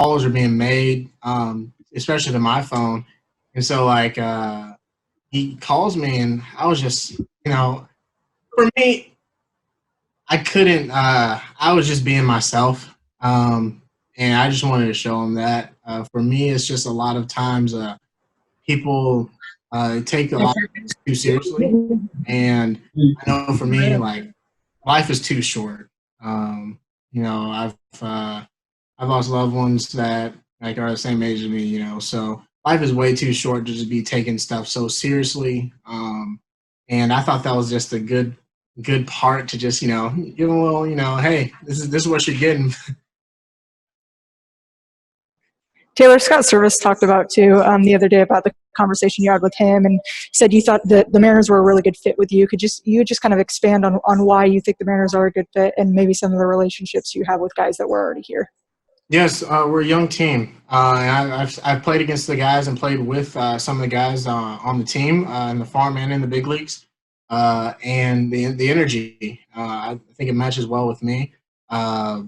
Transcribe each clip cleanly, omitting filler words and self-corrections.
calls are being made, especially to my phone. And so, like, he calls me, and I was just, for me, I couldn't. I was just being myself, and I just wanted to show him that. For me, it's just a lot of times people take a lot of things too seriously, and I know for me, like, life is too short. I've lost loved ones that like are the same age as me, so life is way too short to just be taking stuff so seriously. And I thought that was just a good part to just, give them a little, hey, this is what you're getting. Taylor, Scott Service talked about too the other day about the conversation you had with him, and said you thought that the Mariners were a really good fit with you. Could you just kind of expand on why you think the Mariners are a good fit, and maybe some of the relationships you have with guys that were already here? Yes, we're a young team. And I've played against the guys and played with some of the guys on the team in the farm and in the big leagues. And the energy, I think it matches well with me. I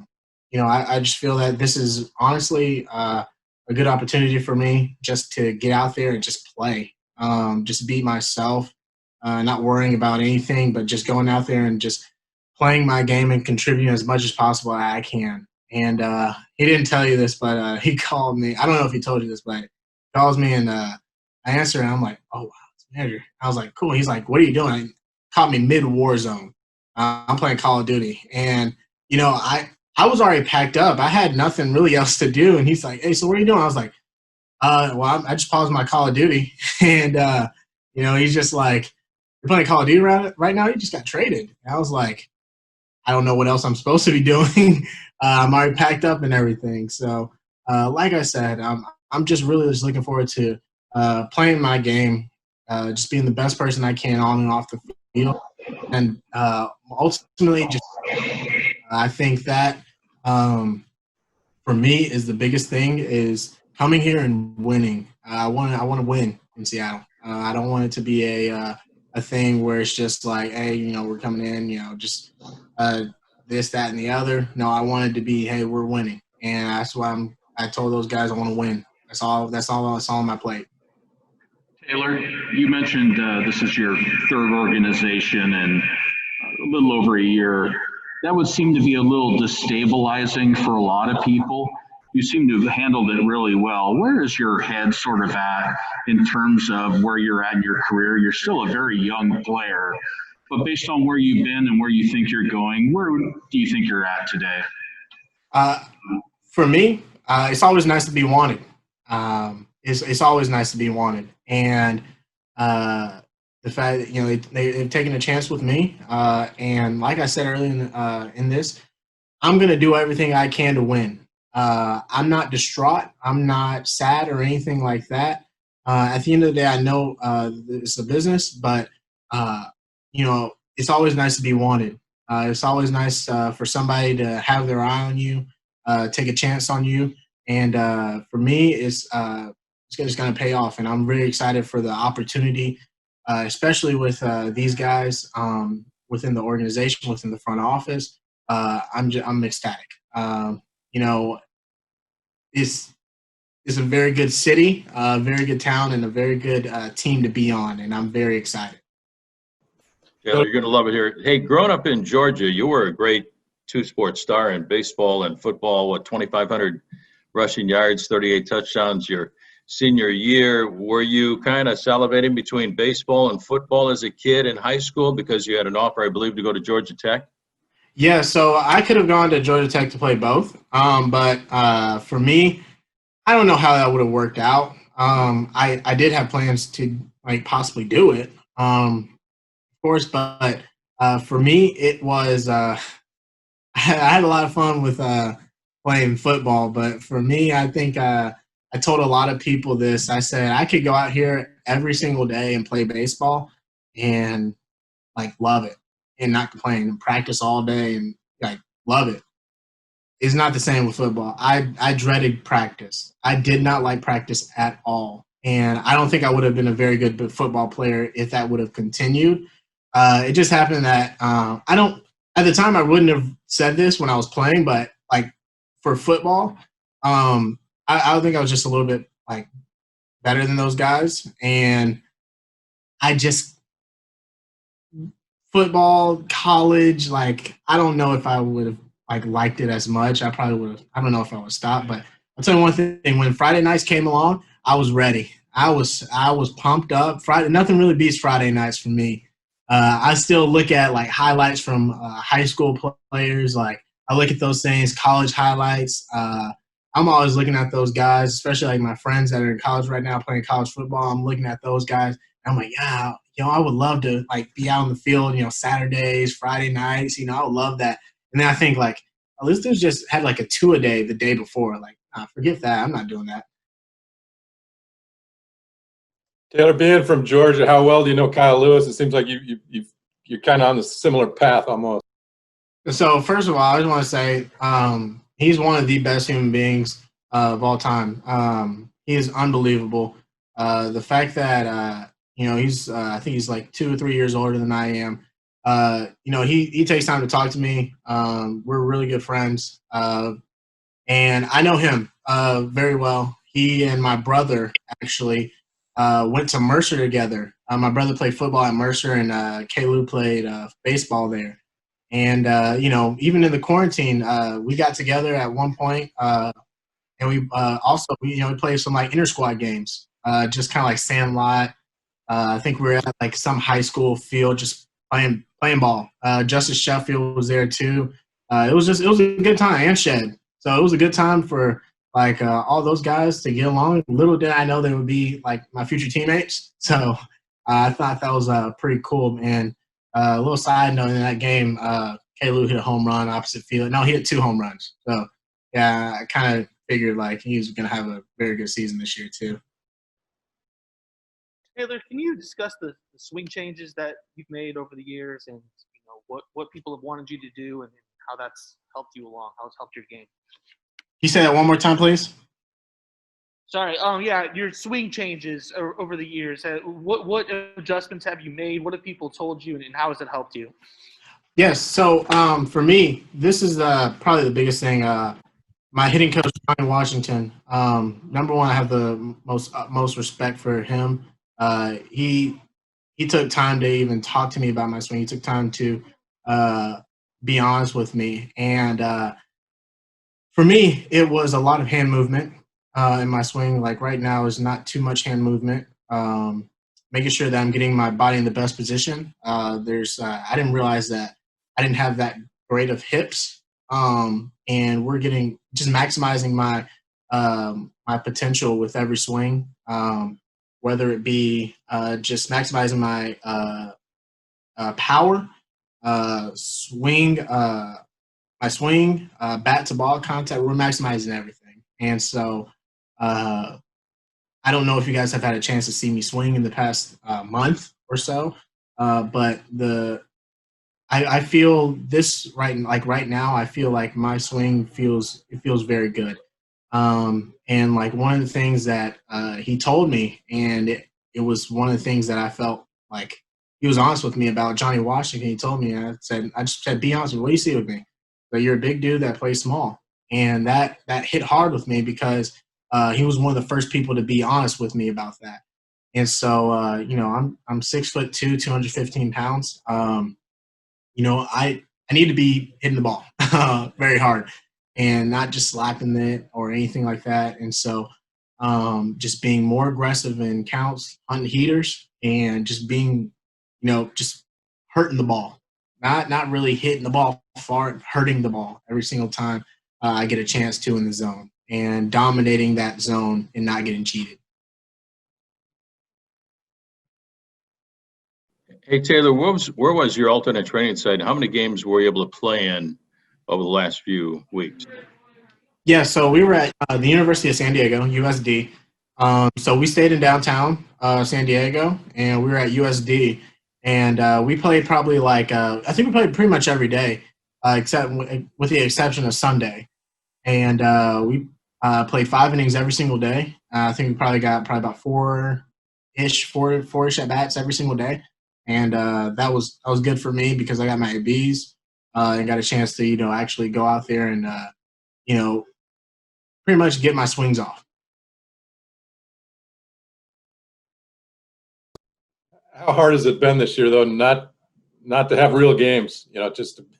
just feel that this is honestly a good opportunity for me just to get out there and just play, just be myself, not worrying about anything, but just going out there and just playing my game and contributing as much as possible I can. And he didn't tell you this, but he called me. I don't know if he told you this, but he calls me, and I answer, and I'm like, oh, wow, it's manager. I was like, cool. He's like, what are you doing? He caught me mid-war zone. I'm playing Call of Duty. And, I was already packed up. I had nothing really else to do. And he's like, hey, so what are you doing? I was like, I just paused my Call of Duty. And, he's just like, you're playing Call of Duty right now? You just got traded. And I was like, I don't know what else I'm supposed to be doing. I'm already packed up and everything. So, like I said, I'm just really just looking forward to playing my game, just being the best person I can on and off the field. And ultimately, just I think that for me is the biggest thing is coming here and winning. I want to win in Seattle. I don't want it to be a thing where it's just like, hey, we're coming in, just this, that, and the other. No, I wanted to be, hey, we're winning, and that's why I told those guys I want to win. That's all on my plate. Taylor, you mentioned this is your third organization and a little over a year. That would seem to be a little destabilizing for a lot of people. You seem to have handled it really well. Where is your head sort of at in terms of where you're at in your career? You're still a very young player, but based on where you've been and where you think you're going, where do you think you're at today? For me, it's always nice to be wanted. It's always nice to be wanted. And the fact that, they've taken a chance with me. And like I said earlier in this, I'm going to do everything I can to win. I'm not distraught. I'm not sad or anything like that. At the end of the day, I know it's a business, but, it's always nice to be wanted. It's always nice for somebody to have their eye on you, take a chance on you. And for me, it's going to pay off. And I'm really excited for the opportunity, especially with these guys within the organization, within the front office. I'm ecstatic. It's a very good city, a very good town, and a very good team to be on, and I'm very excited. Yeah, you're going to love it here. Hey, growing up in Georgia, you were a great two-sport star in baseball and football. 2,500 rushing yards, 38 touchdowns your senior year. Were you kind of salivating between baseball and football as a kid in high school because you had an offer, I believe, to go to Georgia Tech? Yeah, so I could have gone to Georgia Tech to play both, but for me, I don't know how that would have worked out. I did have plans to possibly do it, of course, but for me, it was I had a lot of fun with playing football. But for me, I think I told a lot of people this. I said I could go out here every single day and play baseball and love it and not complain and practice all day and love it. It's not the same with football. I dreaded practice. I did not like practice at all. And I don't think I would have been a very good football player if that would have continued. It just happened that at the time I wouldn't have said this when I was playing, but for football, I think I was just a little bit like better than those guys, and I just football, college, like I don't know if I would have like liked it as much. I probably would have. I don't know if I would stop, but I'll tell you one thing: when Friday nights came along, I was ready. I was pumped up. Friday, nothing really beats Friday nights for me. I still look at like highlights from high school players. Like I look at those things, college highlights. I'm always looking at those guys, especially like my friends that are in college right now playing college football. I'm looking at those guys. I'm like, yeah, I would love to like be out in the field, Saturdays, Friday nights, I would love that. And then I think like, at least there's just had like a two-a-day the day before. Like, forget that. I'm not doing that. Taylor, being from Georgia, how well do you know Kyle Lewis? It seems like you're kind of on a similar path almost. So first of all, I just want to say he's one of the best human beings of all time. He is unbelievable. The fact that he's I think he's like 2 or 3 years older than I am. He takes time to talk to me. We're really good friends, and I know him very well. He and my brother actually went to Mercer together. My brother played football at Mercer, and Kalu played baseball there. And, even in the quarantine, we got together at one point, and we also, we played some, like, inter-squad games, just kind of like Sandlot. I think we were at, like, some high school field just playing ball. Justice Sheffield was there, too. It was a good time, and Shed. So it was a good time for, like, all those guys to get along. Little did I know they would be, like, my future teammates. So I thought that was pretty cool, and a little side note in that game, Kalu hit a home run opposite field. No, he hit 2 home runs. So, yeah, I kind of figured like he was going to have a very good season this year too. Taylor, can you discuss the swing changes that you've made over the years, and what people have wanted you to do, and how that's helped you along, how it's helped your game? Can you say that one more time, please? Sorry. Yeah, your swing changes over the years. What adjustments have you made? What have people told you, and how has it helped you? Yes. So for me, this is probably the biggest thing. My hitting coach, Brian Washington. Number one, I have the most respect for him. He took time to even talk to me about my swing. He took time to be honest with me, and for me, it was a lot of hand movement. In my swing, like right now, is not too much hand movement. Making sure that I'm getting my body in the best position. I didn't realize that I didn't have that great of hips, and we're getting just maximizing my my potential with every swing. Whether it be just maximizing my power, swing, my swing, bat to ball contact. We're maximizing everything, and so. I don't know if you guys have had a chance to see me swing in the past month or so, but I feel this right now. I feel like my swing feels very good, and like one of the things that he told me, and it was one of the things that I felt like he was honest with me about Johnny Washington. He told me, I just said, be honest with me. What do you see with me? So you're a big dude that plays small, and that hit hard with me because. He was one of the first people to be honest with me about that. And so, I'm 6'2", 215 pounds. I need to be hitting the ball very hard and not just slapping it or anything like that. And so just being more aggressive in counts, hunting heaters, and just being, just hurting the ball. Not really hitting the ball far, hurting the ball every single time I get a chance to in the zone. And dominating that zone and not getting cheated. Hey, Taylor, where was your alternate training site? How many games were you able to play in over the last few weeks? Yeah, so we were at the University of San Diego, USD. So we stayed in downtown San Diego, and we were at USD. And we played probably I think we played pretty much every day, except with the exception of Sunday. And we played 5 innings every single day. I think we probably got about four-ish at bats every single day, and that was good for me because I got my ABs and got a chance to actually go out there and pretty much get my swings off. How hard has it been this year, though, not to have real games? Just to be,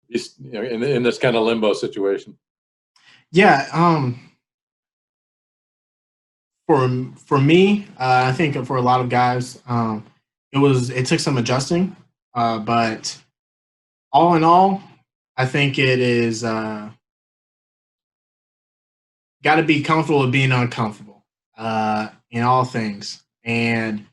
in this kind of limbo situation. Yeah. For me, I think for a lot of guys, it took some adjusting, but all in all, I think it is got to be comfortable with being uncomfortable in all things, and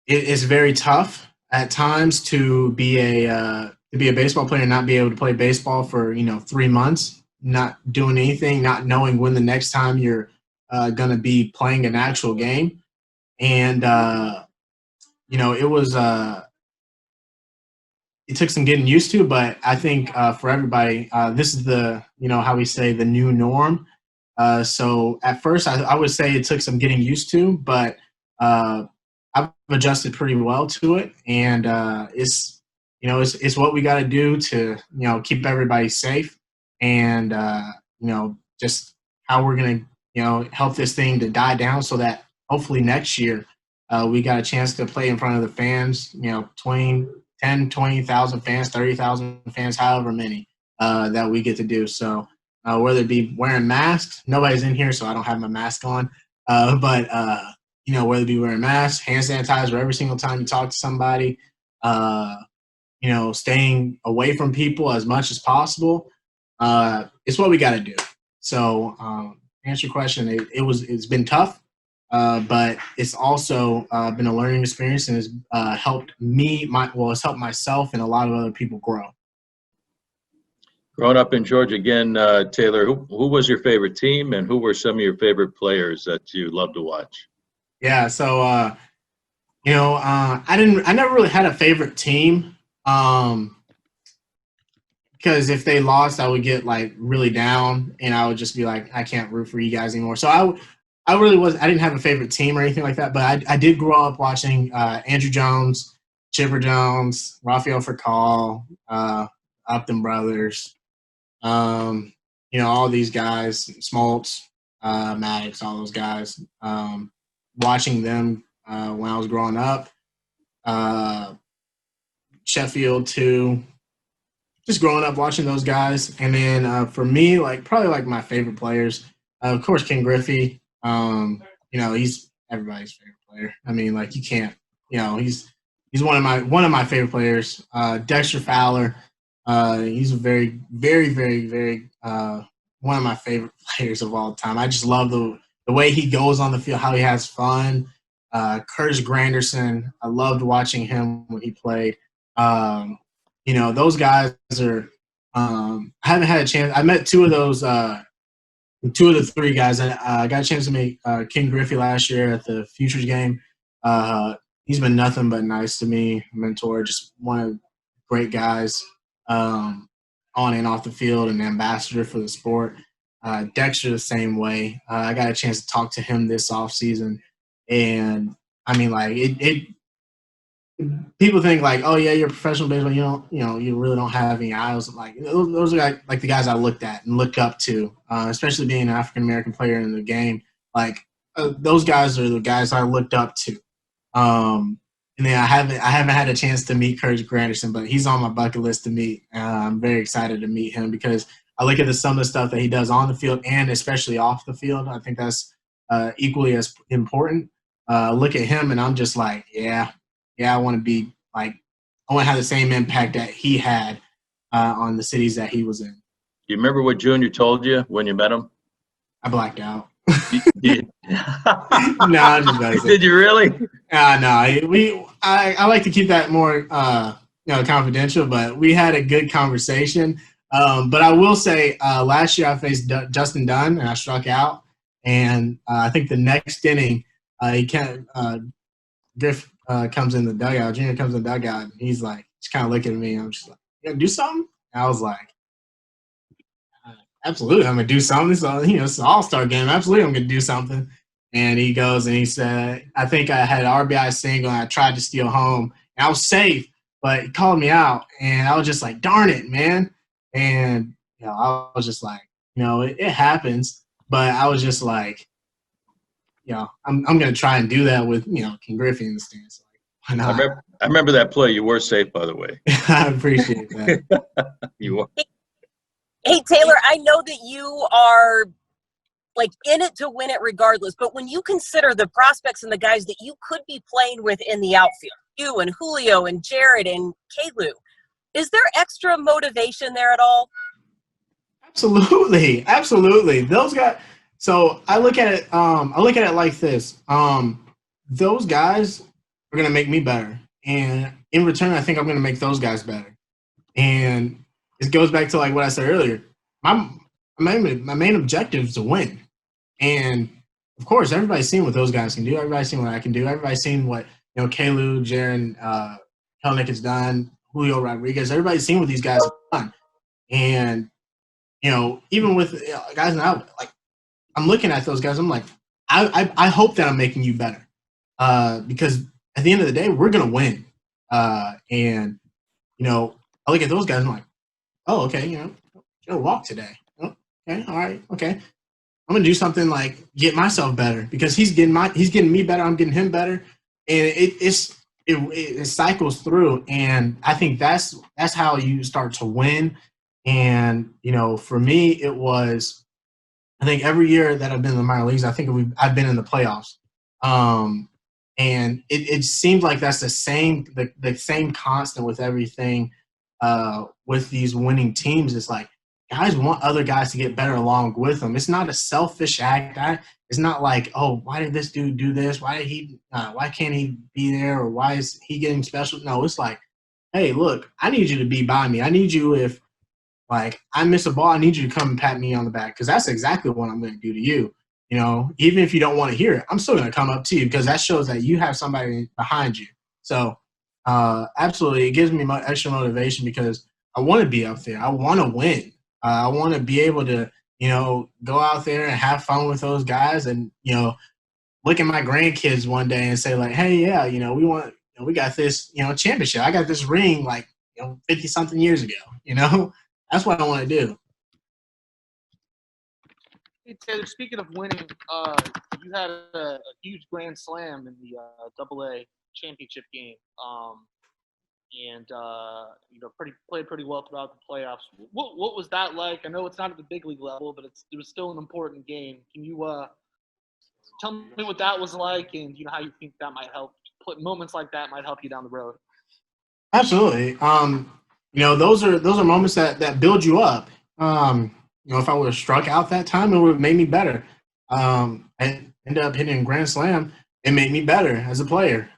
it's very tough at times to be a baseball player and not be able to play baseball for 3 months, not doing anything, not knowing when the next time you're going to be playing an actual game, and it was it took some getting used to, but I think for everybody, this is how we say the new norm. So at first, I would say it took some getting used to, but I've adjusted pretty well to it, and it's what we got to do to keep everybody safe, and just how we're gonna help this thing to die down, so that hopefully next year we got a chance to play in front of the fans, 20,000 fans, 30,000 fans, however many that we get to do. So whether it be wearing masks, nobody's in here, so I don't have my mask on, but whether it be wearing masks, hand sanitizer every single time you talk to somebody, staying away from people as much as possible, it's what we got to do. So to answer your question, it's been tough, but it's also been a learning experience, and has helped it's helped myself and a lot of other people grow. Growing up in Georgia again, Taylor, who was your favorite team, and who were some of your favorite players that you loved to watch? Yeah, so I never really had a favorite team, because if they lost, I would get like really down, and I would just be like, I can't root for you guys anymore. So I didn't have a favorite team or anything like that, but I did grow up watching Andrew Jones, Chipper Jones, Rafael Furcal, Upton Brothers, all these guys, Smoltz, Maddox, all those guys. Watching them when I was growing up, Sheffield too. Just growing up watching those guys, and then for me, probably my favorite players, of course, Ken Griffey. He's everybody's favorite player. I mean, you can't, he's one of my favorite players. Dexter Fowler, he's a very, very, very, very one of my favorite players of all time. I just love the way he goes on the field, how he has fun. Curtis Granderson, I loved watching him when he played. Those guys are. I haven't had a chance. I met two of the three guys. I got a chance to meet Ken Griffey last year at the Futures game. He's been nothing but nice to me, mentor, just one of the great guys on and off the field, and ambassador for the sport. Dexter the same way. I got a chance to talk to him this offseason, and I mean, people think oh yeah, you're a professional baseball. You really don't have any idols. Those are the guys I looked at and looked up to, especially being an African American player in the game. Those guys are the guys I looked up to. And then I haven't had a chance to meet Curtis Granderson, but he's on my bucket list to meet. I'm very excited to meet him, because I look at some of the stuff that he does on the field and especially off the field. I think that's equally as important. Look at him, and I'm just I want to be I want to have the same impact that he had on the cities that he was in. You remember what Junior told you when you met him? I blacked out. No, I'm just messing. Did you really? No. I like to keep that more confidential, but we had a good conversation. But I will say, last year I faced Justin Dunn, and I struck out. And I think the next inning, Griff comes in the dugout. Junior comes in the dugout, and he's just kind of looking at me. I'm just like, you gonna do something? And I was like, absolutely, I'm gonna do something. So it's an all-star game. Absolutely, I'm gonna do something. And he goes and he said, I think I had an RBI single, and I tried to steal home, and I was safe, but he called me out, and I was just like, darn it, man. And I was just like, it happens. But I was just like, I'm going to try and do that with, King Griffey in the stands. So, why not? I remember that play. You were safe, by the way. I appreciate that. You were. Hey, Taylor, I know that you are like in it to win it regardless, but when you consider the prospects and the guys that you could be playing with in the outfield, you and Julio and Jared and Kalu, is there extra motivation there at all? Absolutely. Absolutely. Those guys. So I look at it like this. Those guys are going to make me better. And in return, I think I'm going to make those guys better. And it goes back to like what I said earlier. My main objective is to win. And of course, everybody's seen what those guys can do. Everybody's seen what I can do. Everybody's seen what, Kalu, Jaron, Kelnick has done, Julio Rodriguez. Everybody's seen what these guys have done. And, even with guys in the outfield, like, I'm looking at those guys. I'm like, I hope that I'm making you better. Because at the end of the day, we're going to win. And, I look at those guys. I'm like, oh, okay, you're going to walk today. Oh, okay, all right, okay. I'm going to do something like get myself better because he's getting me better. I'm getting him better. And it cycles through. And I think that's how you start to win. And, for me, it was, I think every year that I've been in the minor leagues, I think I've been in the playoffs. And it seems like that's the same constant with everything with these winning teams. It's like guys want other guys to get better along with them. It's not a selfish act. It's not like, oh, why did this dude do this? Why can't he be there? Or why is he getting special? No, it's like, hey, look, I need you to be by me. I need you if like I miss a ball, I need you to come and pat me on the back because that's exactly what I'm going to do to you. Even if you don't want to hear it, I'm still going to come up to you because that shows that you have somebody behind you. So absolutely, it gives me extra motivation because I want to be up there. I want to win. I want to be able to, go out there and have fun with those guys and, look at my grandkids one day and say like, hey, yeah, we got this, championship. I got this ring like, 50 something years ago, That's what I want to do. Hey, Taylor, speaking of winning, you had a huge grand slam in the AA championship game, and played pretty well throughout the playoffs. What was that like? I know it's not at the big league level, but it was still an important game. Can you tell me what that was like, and how you think that might help? Moments like that might help you down the road. Absolutely. Those are moments that build you up. If I would have struck out that time, it would have made me better. I ended up hitting a grand slam. It made me better as a player.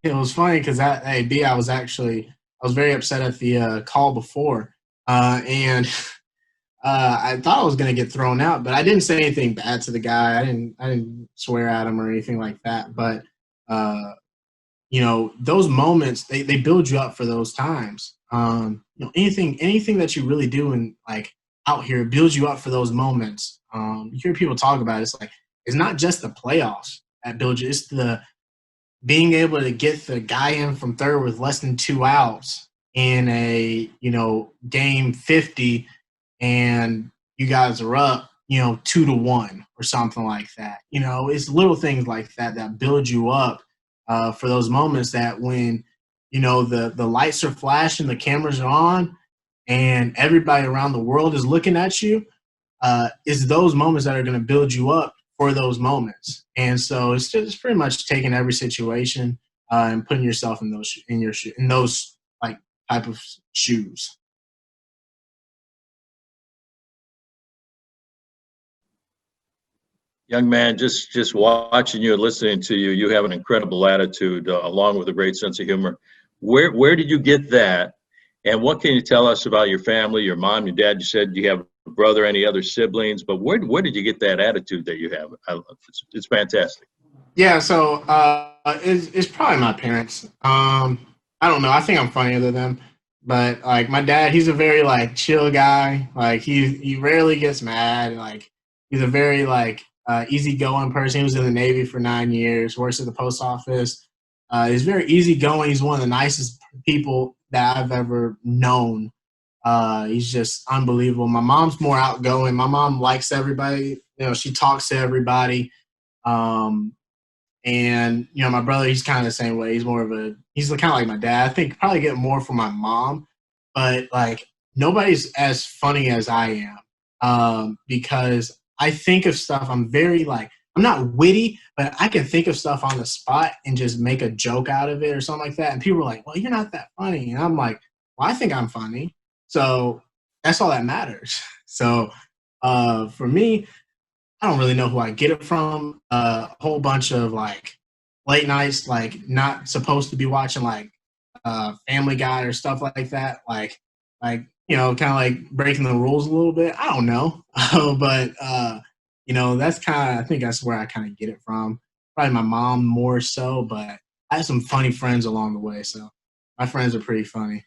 It was funny because I was very upset at the call before, and I thought I was going to get thrown out, but I didn't say anything bad to the guy. I didn't swear at him or anything like that. But those moments they build you up for those times. Anything that you really do in like out here builds you up for those moments. You hear people talk about it. It's like it's not just the playoffs that build you. It's the being able to get the guy in from third with less than 2 outs in a game 50, and you guys are up 2-1 or something like that. It's little things like that build you up for those moments that when the lights are flashing, the cameras are on, and everybody around the world is looking at you, it's those moments that are going to build you up for those moments. And so it's pretty much taking every situation and putting yourself in those like type of shoes. Young man, just watching you and listening to you, you have an incredible attitude along with a great sense of humor. Where did you get that? And what can you tell us about your family, your mom, your dad? You said you have a brother, any other siblings, but where did you get that attitude that you have? It's fantastic. Yeah, so it's probably my parents. I don't know. I think I'm funnier than them. But like my dad, he's a very like chill guy. Like he rarely gets mad. Like he's a very like easygoing person. He was in the Navy for 9 years, works at the post office. He's very easygoing. He's one of the nicest people that I've ever known. He's just unbelievable. My mom's more outgoing. My mom likes everybody. She talks to everybody. And my brother, he's kind of the same way. He's kind of like my dad. I think probably get more from my mom, but like nobody's as funny as I am, because I think of stuff. I'm very I'm not witty, but I can think of stuff on the spot and just make a joke out of it or something like that. And people are like, "Well, you're not that funny," and I'm like, "Well, I think I'm funny." So that's all that matters. So for me, I don't really know who I get it from. A whole bunch of late nights, not supposed to be watching Family Guy or stuff like that. Kind of like breaking the rules a little bit. I don't know, but that's I think that's where I kind of get it from. Probably my mom more so, but I had some funny friends along the way, so my friends are pretty funny.